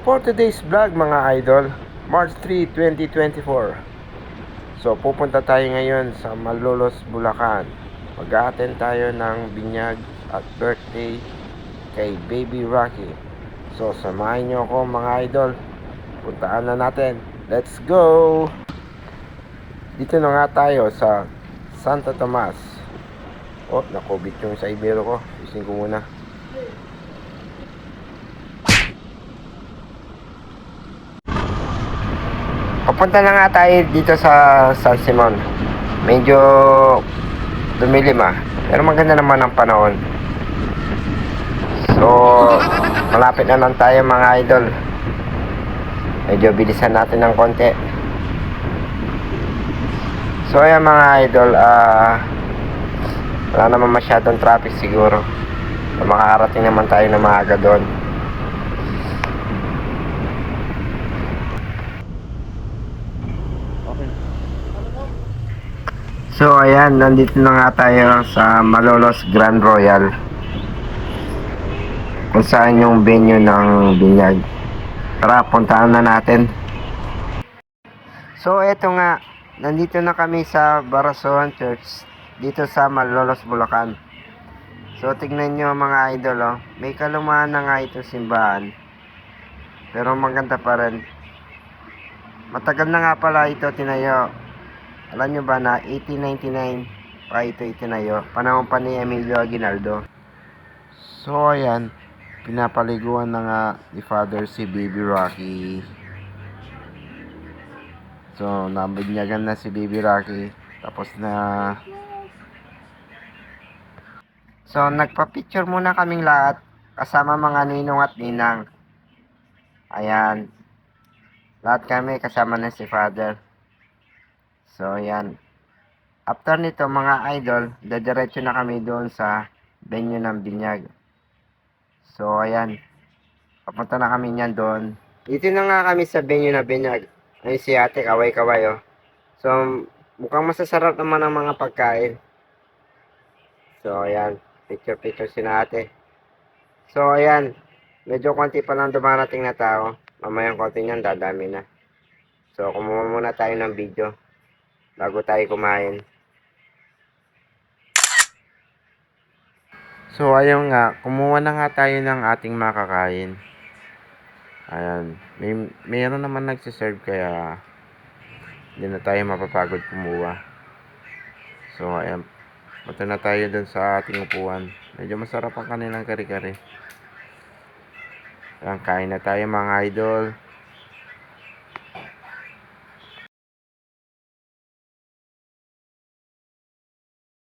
For today's vlog mga idol, March 3, 2024. So pupunta tayo ngayon sa Malolos, Bulacan. Mag-a-attend tayo ng binyag at birthday kay Baby Rocky. So samahan nyo ako mga idol. Puntaan na natin. Let's go! Dito na nga tayo sa Santa Tomas. Oh, nakobit yung sa ibero ko. Isin ko muna. Papunta na nga tayo dito sa San Simon. Medyo dumilim pero maganda naman ang panahon. So, malapit na lang tayo mga idol. Medyo bilisan natin ng konti. So, ayan mga idol, wala naman masyadong traffic siguro. So, makakarating naman tayo na maaga doon. So ayan, nandito na nga tayo sa Malolos Grand Royal, kung saan yung venue ng binyag. Tara, puntaan na natin. So eto nga, nandito na kami sa Barasoan Church, dito sa Malolos, Bulacan. So tignan nyo mga idol, may kalumaan na nga itong simbahan, pero maganda pa rin. Matagal na nga pala ito tinayo. Alam nyo ba na 1899 pa ito itinayo, panahon pa ni Emilio Aguinaldo. So ayan, pinapaliguan na nga ni Father si Baby Rocky. So nabinyagan na si Baby Rocky, tapos na. So nagpa-picture muna kaming lahat kasama mga ninong at ninang. Ayan, lahat kami kasama na si Father. So ayan, after nito mga idol, dadiretso na kami doon sa venue ng binyag. So ayan, papunta na kami niyan doon. Dito na nga kami sa venue na binyag. Ay si ate, kaway-kaway So mukhang masasarap naman ang mga pagkain. So ayan, picture si ate. So ayan, medyo konti pa lang dumarating na tao. Mamayang konti niyan, dadami na. So kumuha muna tayo ng video bago tayo kumain. So ayun nga, kumuha na nga tayo ng ating makakain. Ayan, mayroon naman nagsiserve kaya hindi na tayo mapapagod kumuha. So ayan, punta na tayo dun sa ating upuan. Medyo masarap ang kanilang kare-kare. Ayan, kain na tayo mga idol.